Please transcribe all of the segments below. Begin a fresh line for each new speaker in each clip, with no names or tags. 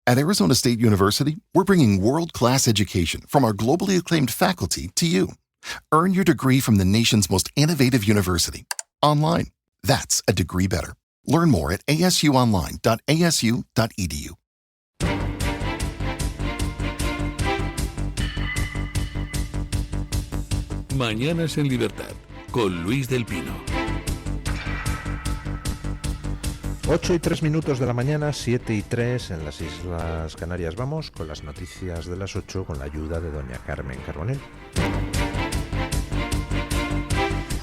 At Arizona State University, we're bringing world-class education from our globally acclaimed faculty to you. Earn your degree from the nation's most innovative university. Online. That's a degree better. Learn more at asuonline.asu.edu.
Mañanas en Libertad, con Luis del Pino.
8:03 de la mañana, 7:03 en las Islas Canarias. Vamos con las noticias de las 8 con la ayuda de doña Carmen Carbonell.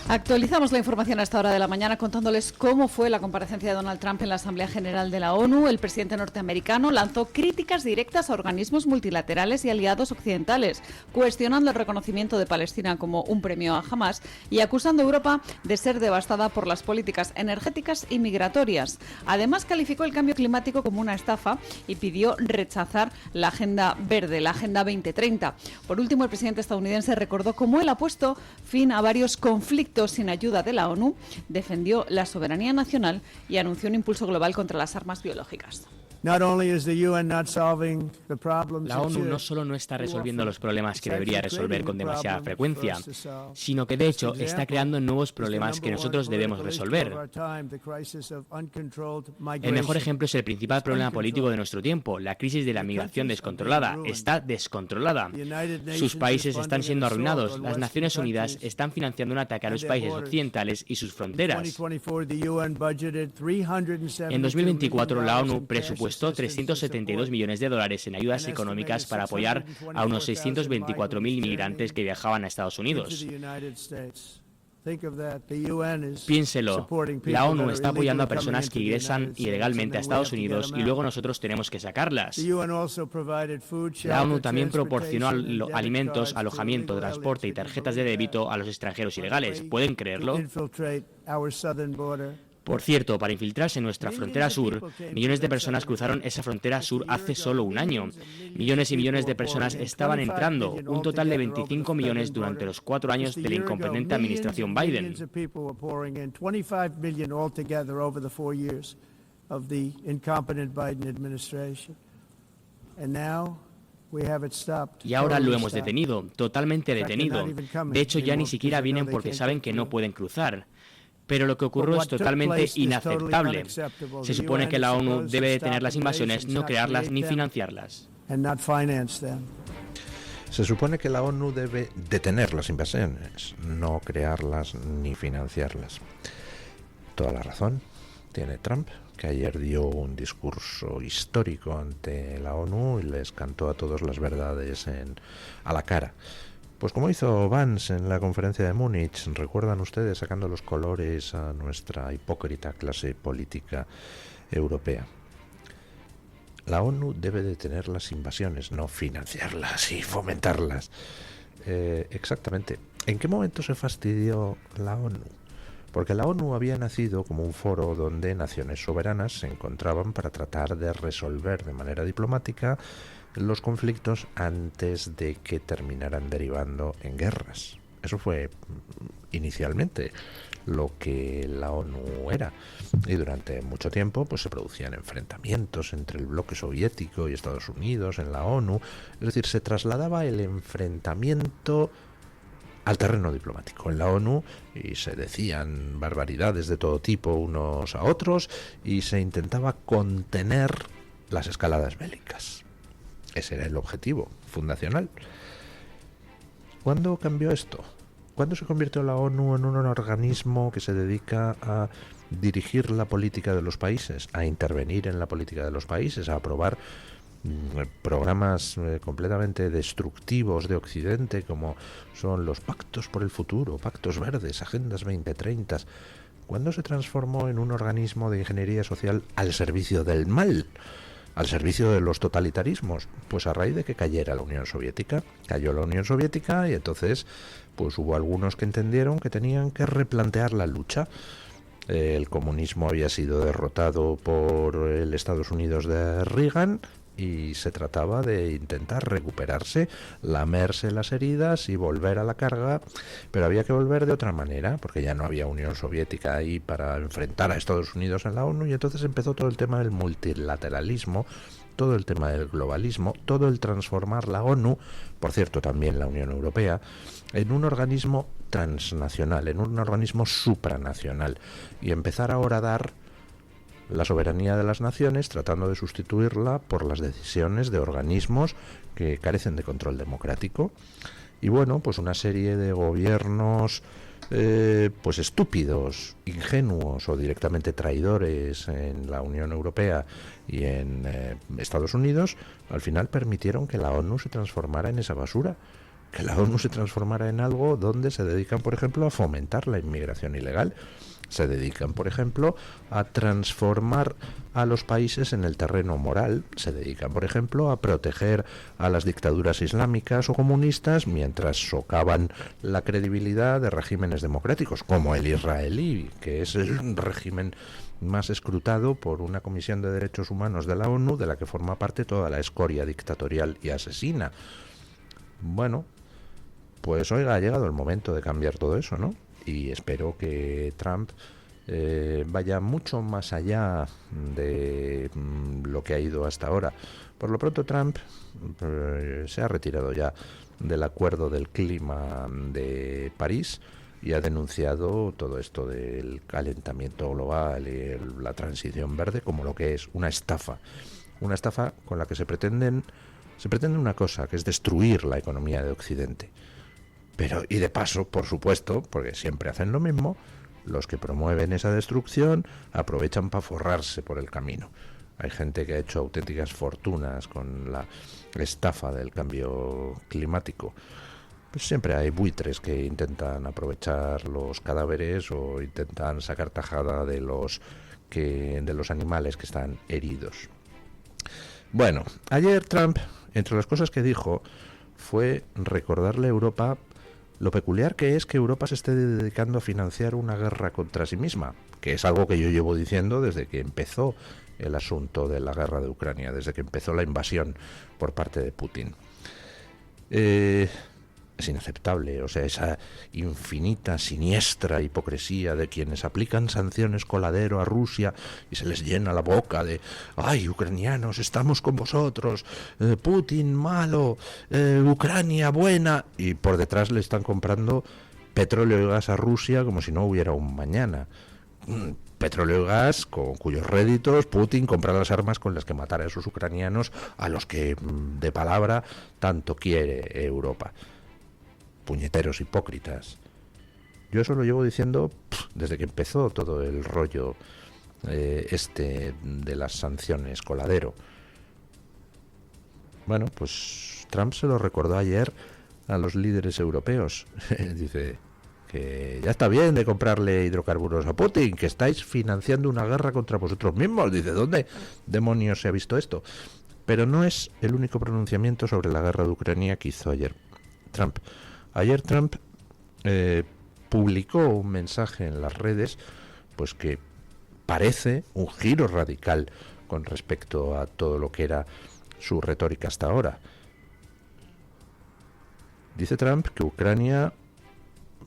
Actualizamos la información a esta hora de la mañana contándoles cómo fue la comparecencia de Donald Trump en la Asamblea General de la ONU. El presidente norteamericano lanzó críticas directas a organismos multilaterales y aliados occidentales, cuestionando el reconocimiento de Palestina como un premio a Hamás y acusando a Europa de ser devastada por las políticas energéticas y migratorias. Además, calificó el cambio climático como una estafa y pidió rechazar la Agenda Verde, la Agenda 2030. Por último, el presidente estadounidense recordó cómo él ha puesto fin a varios conflictos sin ayuda de la ONU, defendió la soberanía nacional y anunció un impulso global contra las armas biológicas.
La ONU
no solo no está resolviendo los problemas que debería resolver con demasiada frecuencia, sino que de hecho está creando nuevos problemas que nosotros debemos resolver. El mejor ejemplo es el principal problema político de nuestro tiempo, la crisis de la migración descontrolada. Está descontrolada. Sus países están siendo arruinados. Las Naciones Unidas están financiando un ataque a los países occidentales y sus fronteras. En 2024 la ONU presupuestó $372 millones en ayudas económicas para apoyar a unos 624.000 inmigrantes que viajaban a Estados Unidos. Piénselo, la ONU está apoyando a personas que ingresan ilegalmente a Estados Unidos y luego nosotros tenemos que sacarlas. La ONU también proporcionó alimentos, alojamiento, transporte y tarjetas de débito a los extranjeros ilegales. ¿Pueden creerlo? Por cierto, para infiltrarse en nuestra frontera sur, millones de personas cruzaron esa frontera sur hace solo un año. Millones y millones de personas estaban entrando, un total de 25 millones durante los 4 años de la incompetente administración Biden. Y ahora lo hemos detenido, totalmente detenido. De hecho, ya ni siquiera vienen porque saben que no pueden cruzar. Pero lo que ocurrió es totalmente inaceptable. Se supone que la ONU debe detener las invasiones, no crearlas ni financiarlas.
Se supone que la ONU debe detener las invasiones, no crearlas ni financiarlas. Toda la razón tiene Trump, que ayer dio un discurso histórico ante la ONU y les cantó a todos las verdades a la cara. Pues como hizo Vance en la conferencia de Múnich, recuerdan ustedes, sacando los colores a nuestra hipócrita clase política europea. La ONU debe detener las invasiones, no financiarlas y fomentarlas. Exactamente. ¿En qué momento se fastidió la ONU? Porque la ONU había nacido como un foro donde naciones soberanas se encontraban para tratar de resolver de manera diplomática los conflictos antes de que terminaran derivando en guerras. Eso fue inicialmente lo que la ONU era. Y durante mucho tiempo pues se producían enfrentamientos entre el bloque soviético y Estados Unidos en la ONU. Es decir, se trasladaba el enfrentamiento al terreno diplomático en la ONU y se decían barbaridades de todo tipo unos a otros y se intentaba contener las escaladas bélicas. Ese era el objetivo fundacional. ¿Cuándo cambió esto? ¿Cuándo se convirtió la ONU en un organismo que se dedica a dirigir la política de los países, a intervenir en la política de los países, a aprobar programas completamente destructivos de Occidente, como son los pactos por el futuro, pactos verdes, agendas 2030? ¿Cuándo se transformó en un organismo de ingeniería social al servicio del mal? Al servicio de los totalitarismos, pues a raíz de que cayera la Unión Soviética. Cayó la Unión Soviética y entonces pues hubo algunos que entendieron que tenían que replantear la lucha. El comunismo había sido derrotado por el Estados Unidos de Reagan y se trataba de intentar recuperarse, lamerse las heridas y volver a la carga, pero había que volver de otra manera, porque ya no había Unión Soviética ahí para enfrentar a Estados Unidos en la ONU, y entonces empezó todo el tema del multilateralismo, todo el tema del globalismo, todo el transformar la ONU, por cierto también la Unión Europea, en un organismo transnacional, en un organismo supranacional, y empezar ahora a dar la soberanía de las naciones tratando de sustituirla por las decisiones de organismos que carecen de control democrático. Y bueno, pues una serie de gobiernos pues estúpidos, ingenuos o directamente traidores en la Unión Europea y en Estados Unidos, al final permitieron que la ONU se transformara en esa basura, que la ONU se transformara en algo donde se dedican, por ejemplo, a fomentar la inmigración ilegal. Se dedican, por ejemplo, a transformar a los países en el terreno moral. Se dedican, por ejemplo, a proteger a las dictaduras islámicas o comunistas mientras socavan la credibilidad de regímenes democráticos, como el israelí, que es el régimen más escrutado por una Comisión de Derechos Humanos de la ONU, de la que forma parte toda la escoria dictatorial y asesina. Bueno, pues oiga, ha llegado el momento de cambiar todo eso, ¿no? Y espero que Trump vaya mucho más allá de lo que ha ido hasta ahora. Por lo pronto Trump se ha retirado ya del acuerdo del clima de París y ha denunciado todo esto del calentamiento global y la transición verde como lo que es una estafa con la que se pretende una cosa, que es destruir la economía de Occidente. Pero, y de paso, por supuesto, porque siempre hacen lo mismo, los que promueven esa destrucción aprovechan para forrarse por el camino. Hay gente que ha hecho auténticas fortunas con la estafa del cambio climático. Pues siempre hay buitres que intentan aprovechar los cadáveres o intentan sacar tajada de los animales que están heridos. Bueno, ayer Trump, entre las cosas que dijo, fue recordarle a Europa lo peculiar que es que Europa se esté dedicando a financiar una guerra contra sí misma, que es algo que yo llevo diciendo desde que empezó el asunto de la guerra de Ucrania, desde que empezó la invasión por parte de Putin. Es inaceptable, o sea, esa infinita, siniestra hipocresía de quienes aplican sanciones coladero a Rusia y se les llena la boca de ¡ay, ucranianos, estamos con vosotros! Putin malo, Ucrania buena, y por detrás le están comprando petróleo y gas a Rusia como si no hubiera un mañana. Petróleo y gas con cuyos réditos Putin compra las armas con las que matar a esos ucranianos a los que de palabra tanto quiere Europa. Puñeteros hipócritas. Yo eso lo llevo diciendo desde que empezó todo el rollo de las sanciones coladero. Bueno, pues Trump se lo recordó ayer a los líderes europeos. Dice que ya está bien de comprarle hidrocarburos a Putin, que estáis financiando una guerra contra vosotros mismos. Dice, ¿dónde demonios se ha visto esto? Pero no es el único pronunciamiento sobre la guerra de Ucrania que hizo ayer Trump. Ayer Trump publicó un mensaje en las redes, pues que parece un giro radical con respecto a todo lo que era su retórica hasta ahora. Dice Trump que Ucrania,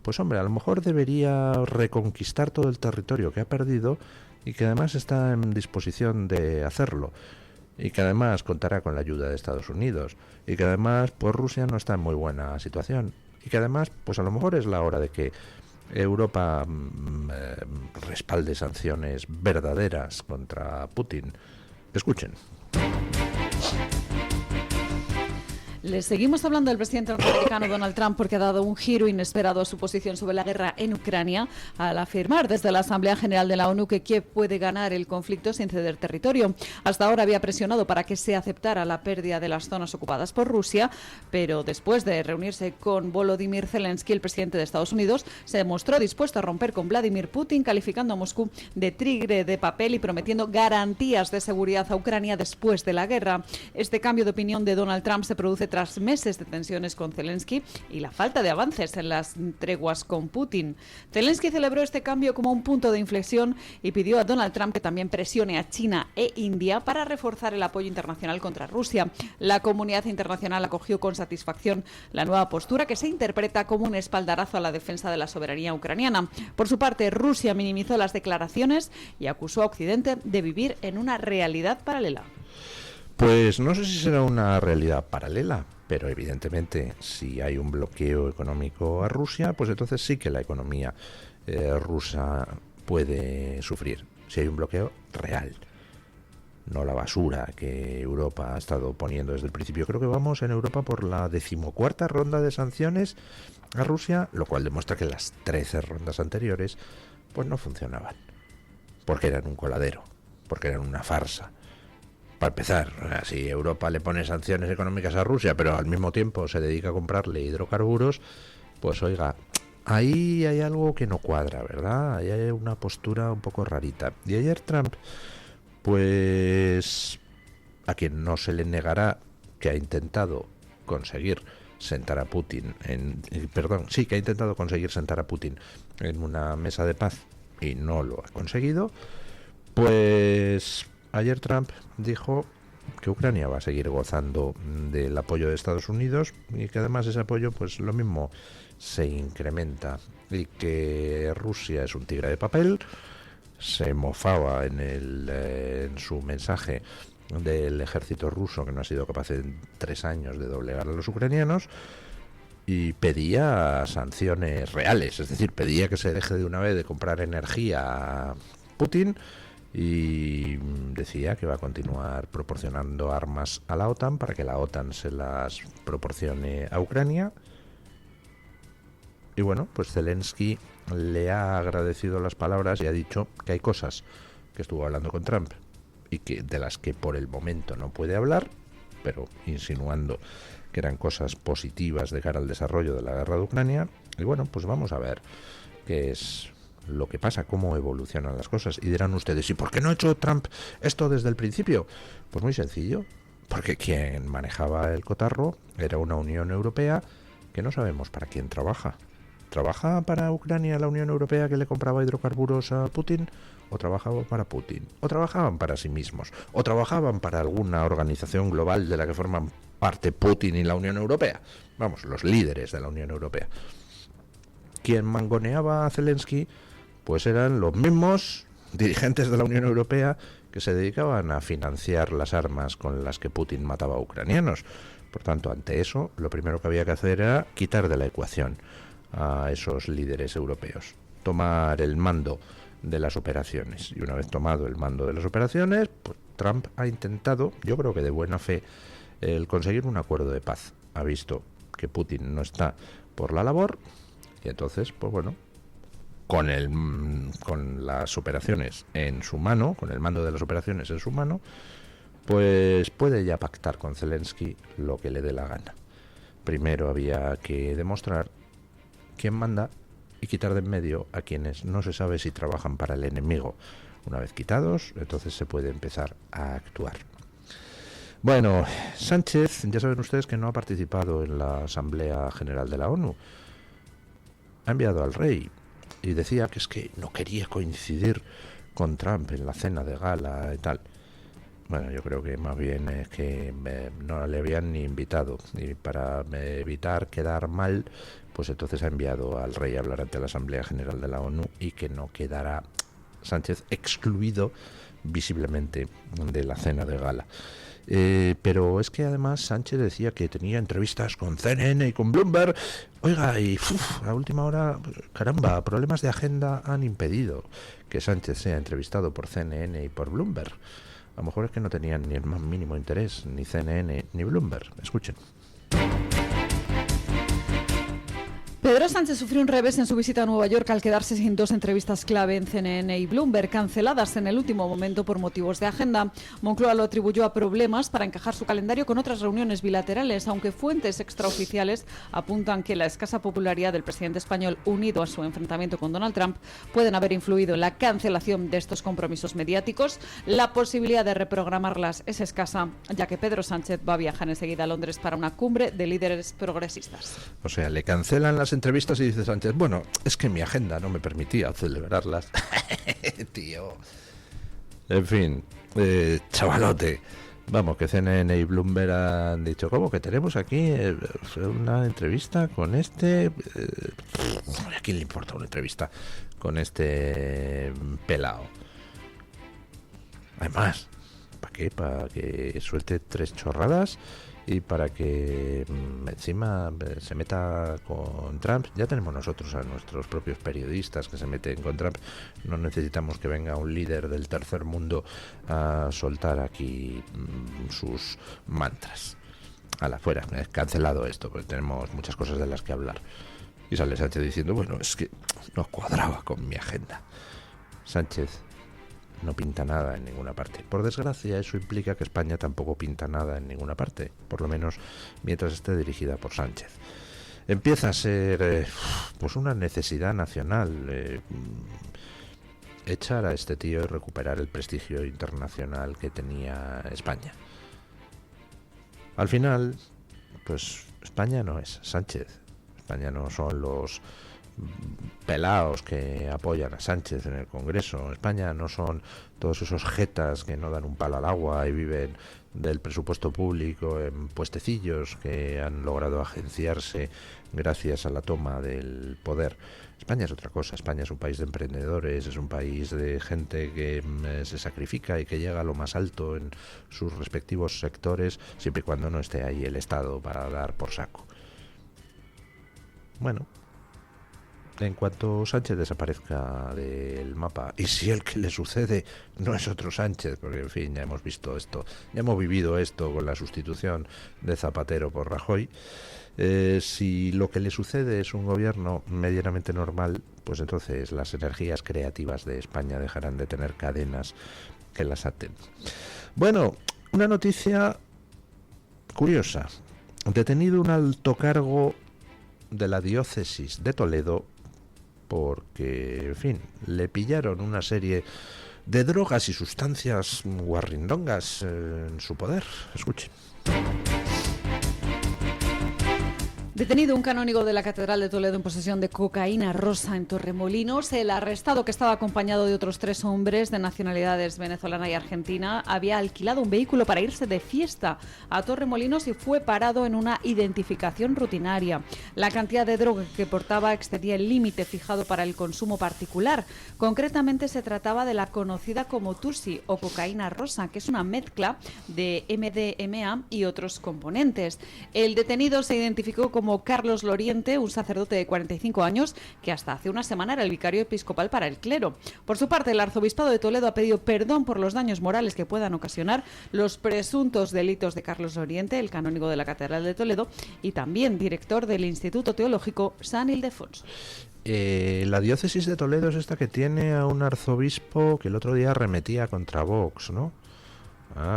pues hombre, a lo mejor debería reconquistar todo el territorio que ha perdido y que además está en disposición de hacerlo. Y que además contará con la ayuda de Estados Unidos. Y que además, pues Rusia no está en muy buena situación. Y que además, pues a lo mejor es la hora de que Europa respalde sanciones verdaderas contra Putin. Escuchen.
Les seguimos hablando del presidente norteamericano Donald Trump porque ha dado un giro inesperado a su posición sobre la guerra en Ucrania al afirmar desde la Asamblea General de la ONU que Kiev puede ganar el conflicto sin ceder territorio. Hasta ahora había presionado para que se aceptara la pérdida de las zonas ocupadas por Rusia, pero después de reunirse con Volodymyr Zelensky, el presidente de Estados Unidos, se mostró dispuesto a romper con Vladimir Putin, calificando a Moscú de tigre de papel y prometiendo garantías de seguridad a Ucrania después de la guerra. Este cambio de opinión de Donald Trump se produce tras meses de tensiones con Zelensky y la falta de avances en las treguas con Putin. Zelensky celebró este cambio como un punto de inflexión y pidió a Donald Trump que también presione a China e India para reforzar el apoyo internacional contra Rusia. La comunidad internacional acogió con satisfacción la nueva postura que se interpreta como un espaldarazo a la defensa de la soberanía ucraniana. Por su parte, Rusia minimizó las declaraciones y acusó a Occidente de vivir en una realidad paralela.
Pues no sé si será una realidad paralela, pero evidentemente si hay un bloqueo económico a Rusia, pues entonces sí que la economía rusa puede sufrir. Si hay un bloqueo real, no la basura que Europa ha estado poniendo desde el principio. Creo que vamos en Europa por la 14ª ronda de sanciones a Rusia, lo cual demuestra que las 13 rondas anteriores pues no funcionaban, porque eran un coladero, porque eran una farsa. Para empezar, si Europa le pone sanciones económicas a Rusia, pero al mismo tiempo se dedica a comprarle hidrocarburos, pues oiga, ahí hay algo que no cuadra, ¿verdad? Ahí hay una postura un poco rarita. Y ayer Trump, pues a quien no se le negará que ha intentado conseguir sentar a Putin que ha intentado conseguir sentar a Putin en una mesa de paz y no lo ha conseguido, pues ayer Trump dijo que Ucrania va a seguir gozando del apoyo de Estados Unidos y que además ese apoyo pues lo mismo se incrementa, y que Rusia es un tigre de papel. Se mofaba en su mensaje del ejército ruso, que no ha sido capaz en 3 años de doblegar a los ucranianos, y pedía sanciones reales, es decir, pedía que se deje de una vez de comprar energía a Putin, y decía que va a continuar proporcionando armas a la OTAN para que la OTAN se las proporcione a Ucrania. Y bueno, pues Zelensky le ha agradecido las palabras y ha dicho que hay cosas que estuvo hablando con Trump y que de las que por el momento no puede hablar, pero insinuando que eran cosas positivas de cara al desarrollo de la guerra de Ucrania. Y bueno, pues vamos a ver qué es lo que pasa, cómo evolucionan las cosas. Y dirán ustedes, ¿y por qué no ha hecho Trump esto desde el principio? Pues muy sencillo, porque quien manejaba el cotarro era una Unión Europea que no sabemos para quién trabaja. ¿Trabaja para Ucrania la Unión Europea, que le compraba hidrocarburos a Putin? ¿O trabajaba para Putin? ¿O trabajaban para sí mismos? ¿O trabajaban para alguna organización global de la que forman parte Putin y la Unión Europea? Vamos, los líderes de la Unión Europea. Quien mangoneaba a Zelensky pues eran los mismos dirigentes de la Unión Europea que se dedicaban a financiar las armas con las que Putin mataba a ucranianos. Por tanto, ante eso, lo primero que había que hacer era quitar de la ecuación a esos líderes europeos, tomar el mando de las operaciones. Y una vez tomado el mando de las operaciones, pues Trump ha intentado, yo creo que de buena fe, el conseguir un acuerdo de paz. Ha visto que Putin no está por la labor y entonces, pues bueno, con las operaciones en su mano, con el mando de las operaciones en su mano, pues puede ya pactar con Zelensky lo que le dé la gana. Primero había que demostrar quién manda y quitar de en medio a quienes no se sabe si trabajan para el enemigo. Una vez quitados, entonces se puede empezar a actuar. Bueno, Sánchez, ya saben ustedes que no ha participado en la Asamblea General de la ONU. Ha enviado al rey y decía que es que no quería coincidir con Trump en la cena de gala y tal. Bueno, yo creo que más bien es que no le habían ni invitado, y para evitar quedar mal, pues entonces ha enviado al rey a hablar ante la Asamblea General de la ONU y que no quedará Sánchez excluido visiblemente de la cena de gala. Pero es que además Sánchez decía que tenía entrevistas con CNN y con Bloomberg. Oiga, y a última hora, caramba, problemas de agenda han impedido que Sánchez sea entrevistado por CNN y por Bloomberg. A lo mejor es que no tenían ni el más mínimo interés, ni CNN ni Bloomberg. Escuchen.
Pedro Sánchez sufrió un revés en su visita a Nueva York al quedarse sin 2 entrevistas clave en CNN y Bloomberg, canceladas en el último momento por motivos de agenda. Moncloa lo atribuyó a problemas para encajar su calendario con otras reuniones bilaterales, aunque fuentes extraoficiales apuntan que la escasa popularidad del presidente español, unido a su enfrentamiento con Donald Trump, pueden haber influido en la cancelación de estos compromisos mediáticos. La posibilidad de reprogramarlas es escasa, ya que Pedro Sánchez va a viajar enseguida a Londres para una cumbre de líderes progresistas.
O sea, le cancelan las entrevistas y dice Sánchez, bueno, es que mi agenda no me permitía celebrarlas. Tío. En fin, chavalote. Vamos, que CNN y Bloomberg han dicho, ¿cómo que tenemos aquí una entrevista con este? ¿A quién le importa una entrevista con este pelao? Además, ¿Para qué? Para que suelte 3 chorradas y para que encima se meta con Trump. Ya tenemos nosotros a nuestros propios periodistas que se meten con Trump. No necesitamos que venga un líder del tercer mundo a soltar aquí sus mantras. Ala, fuera, he cancelado esto, porque tenemos muchas cosas de las que hablar. Y sale Sánchez diciendo, bueno, es que no cuadraba con mi agenda. Sánchez no pinta nada en ninguna parte. Por desgracia, eso implica que España tampoco pinta nada en ninguna parte, por lo menos mientras esté dirigida por Sánchez. Empieza a ser pues una necesidad nacional echar a este tío y recuperar el prestigio internacional que tenía España. Al final, pues España no es Sánchez. España no son los pelaos que apoyan a Sánchez en el Congreso. España no son todos esos jetas que no dan un palo al agua y viven del presupuesto público en puestecillos que han logrado agenciarse gracias a la toma del poder. España es otra cosa. España es un país de emprendedores, es un país de gente que se sacrifica y que llega a lo más alto en sus respectivos sectores, siempre y cuando no esté ahí el Estado para dar por saco. Bueno, en cuanto Sánchez desaparezca del mapa, y si el que le sucede no es otro Sánchez, porque en fin, ya hemos visto esto, ya hemos vivido esto con la sustitución de Zapatero por Rajoy, si lo que le sucede es un gobierno medianamente normal, pues entonces las energías creativas de España dejarán de tener cadenas que las aten. Bueno, una noticia curiosa. Detenido un alto cargo de la diócesis de Toledo porque, en fin, le pillaron una serie de drogas y sustancias guarrindongas en su poder. Escuchen.
Detenido un canónigo de la Catedral de Toledo en posesión de cocaína rosa en Torremolinos. El arrestado, que estaba acompañado de otros 3 hombres de nacionalidades venezolana y argentina, había alquilado un vehículo para irse de fiesta a Torremolinos y fue parado en una identificación rutinaria. La cantidad de droga que portaba excedía el límite fijado para el consumo particular. Concretamente se trataba de la conocida como Tusi o cocaína rosa, que es una mezcla de MDMA y otros componentes. El detenido se identificó como Carlos Loriente, un sacerdote de 45 años que hasta hace una semana era el vicario episcopal para el clero. Por su parte, el arzobispado de Toledo ha pedido perdón por los daños morales que puedan ocasionar los presuntos delitos de Carlos Loriente, el canónigo de la Catedral de Toledo y también director del Instituto Teológico San Ildefonso.
La diócesis de Toledo es esta que tiene a un arzobispo que el otro día arremetía contra Vox, ¿no?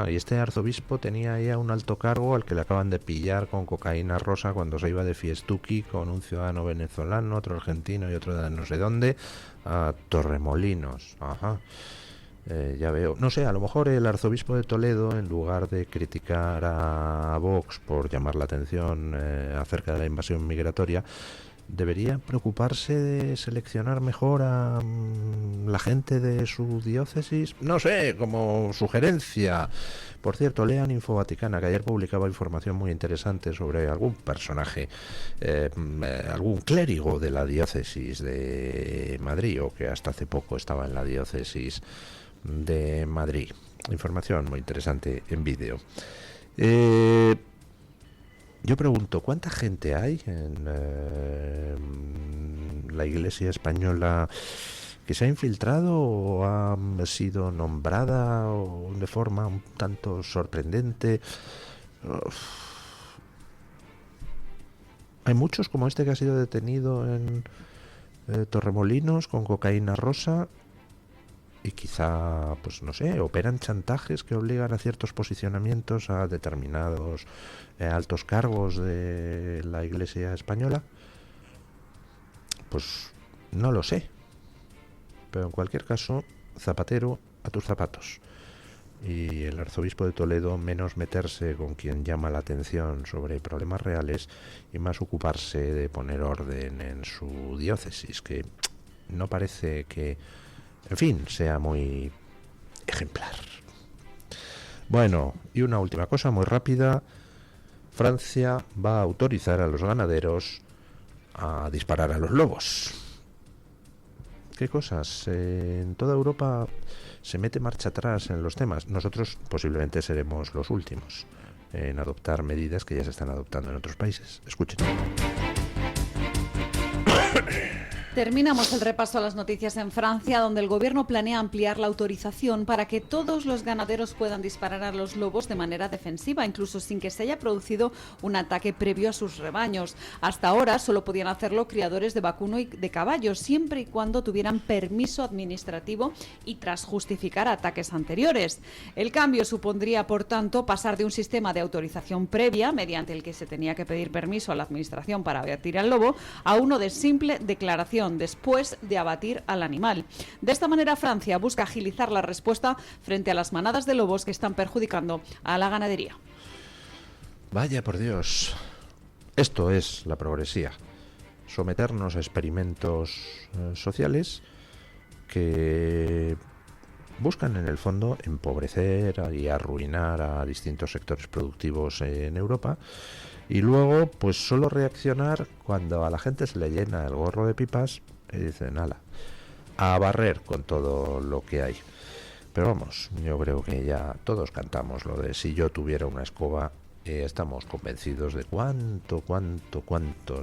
Y este arzobispo tenía ahí a un alto cargo al que le acaban de pillar con cocaína rosa cuando se iba de fiestuki con un ciudadano venezolano, otro argentino y otro de no sé dónde, a Torremolinos. Ajá. Ya veo. No sé, a lo mejor el arzobispo de Toledo, en lugar de criticar a Vox por llamar la atención acerca de la invasión migratoria, debería preocuparse de seleccionar mejor a la gente de su diócesis. No sé, como sugerencia. Por cierto, lean Info Vaticana, que ayer publicaba información muy interesante sobre algún personaje, algún clérigo de la diócesis de Madrid, o que hasta hace poco estaba en la diócesis de Madrid. Información muy interesante en vídeo. Yo pregunto, ¿cuánta gente hay en la Iglesia española que se ha infiltrado o ha sido nombrada o de forma un tanto sorprendente? Hay muchos como este que ha sido detenido en Torremolinos con cocaína rosa y quizá, pues no sé, operan chantajes que obligan a ciertos posicionamientos a determinados altos cargos de la Iglesia española. Pues no lo sé, pero en cualquier caso, Zapatero, a tus zapatos. Y el arzobispo de Toledo, menos meterse con quien llama la atención sobre problemas reales y más ocuparse de poner orden en su diócesis, que no parece que, en fin, sea muy ejemplar. Bueno, y una última cosa muy rápida. Francia va a autorizar a los ganaderos a disparar a los lobos. ¿Qué cosas? En toda Europa se mete marcha atrás en los temas. Nosotros posiblemente seremos los últimos en adoptar medidas que ya se están adoptando en otros países. Escuchen.
Terminamos el repaso a las noticias en Francia, donde el gobierno planea ampliar la autorización para que todos los ganaderos puedan disparar a los lobos de manera defensiva, incluso sin que se haya producido un ataque previo a sus rebaños. Hasta ahora solo podían hacerlo criadores de vacuno y de caballos, siempre y cuando tuvieran permiso administrativo y tras justificar ataques anteriores. El cambio supondría, por tanto, pasar de un sistema de autorización previa, mediante el que se tenía que pedir permiso a la administración para abatir al lobo, a uno de simple declaración después de abatir al animal. De esta manera, Francia busca agilizar la respuesta frente a las manadas de lobos que están perjudicando a la ganadería.
Vaya por Dios, esto es la progresía, someternos a experimentos sociales que buscan en el fondo empobrecer y arruinar a distintos sectores productivos en Europa. Y luego, pues solo reaccionar cuando a la gente se le llena el gorro de pipas y dicen, ala, a barrer con todo lo que hay. Pero vamos, yo creo que ya todos cantamos lo de si yo tuviera una escoba, estamos convencidos de cuánto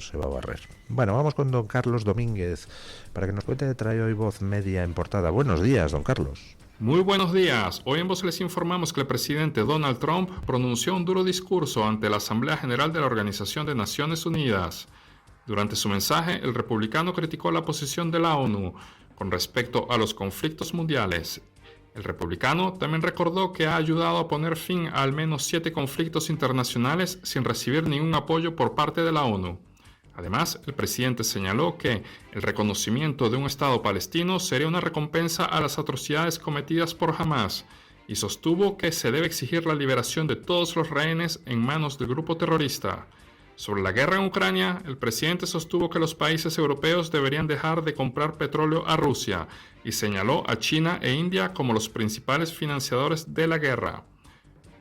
se va a barrer. Bueno, vamos con don Carlos Domínguez para que nos cuente, trae hoy Voz Media en portada. Buenos días, don Carlos.
Muy buenos días. Hoy en Voz les informamos que el presidente Donald Trump pronunció un duro discurso ante la Asamblea General de la Organización de Naciones Unidas. Durante su mensaje, el republicano criticó la posición de la ONU con respecto a los conflictos mundiales. El republicano también recordó que ha ayudado a poner fin a al menos 7 conflictos internacionales sin recibir ningún apoyo por parte de la ONU. Además, el presidente señaló que el reconocimiento de un Estado palestino sería una recompensa a las atrocidades cometidas por Hamás y sostuvo que se debe exigir la liberación de todos los rehenes en manos del grupo terrorista. Sobre la guerra en Ucrania, el presidente sostuvo que los países europeos deberían dejar de comprar petróleo a Rusia y señaló a China e India como los principales financiadores de la guerra.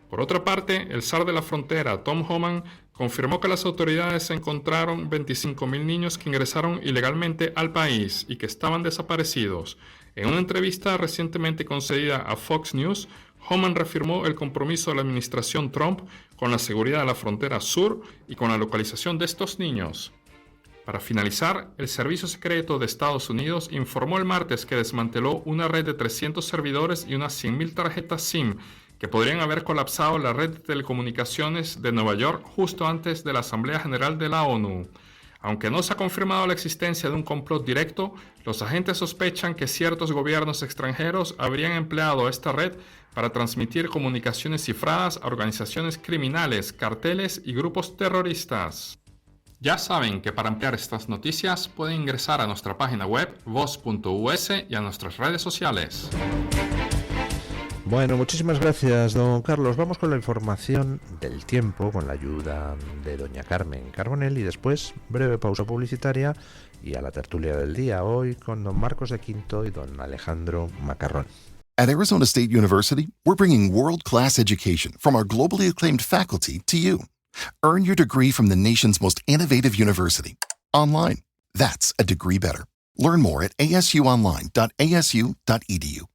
Por otra parte, el zar de la frontera, Tom Homan, confirmó que las autoridades encontraron 25.000 niños que ingresaron ilegalmente al país y que estaban desaparecidos. En una entrevista recientemente concedida a Fox News, Homan reafirmó el compromiso de la administración Trump con la seguridad de la frontera sur y con la localización de estos niños. Para finalizar, el Servicio Secreto de Estados Unidos informó el martes que desmanteló una red de 300 servidores y unas 100.000 tarjetas SIM que podrían haber colapsado la red de telecomunicaciones de Nueva York justo antes de la Asamblea General de la ONU. Aunque no se ha confirmado la existencia de un complot directo, los agentes sospechan que ciertos gobiernos extranjeros habrían empleado esta red para transmitir comunicaciones cifradas a organizaciones criminales, carteles y grupos terroristas. Ya saben que para ampliar estas noticias pueden ingresar a nuestra página web voz.us y a nuestras redes sociales.
Bueno, muchísimas gracias, don Carlos. Vamos con la información del tiempo, con la ayuda de doña Carmen Carbonell, y después breve pausa publicitaria y a la tertulia del día, hoy con don Marcos de Quinto y don Alejandro Macarrón.
At Arizona State University, we're bringing world-class education from our globally acclaimed faculty to you. Earn your degree from the nation's most innovative university. Online. That's a degree better. Learn more at asuonline.asu.edu.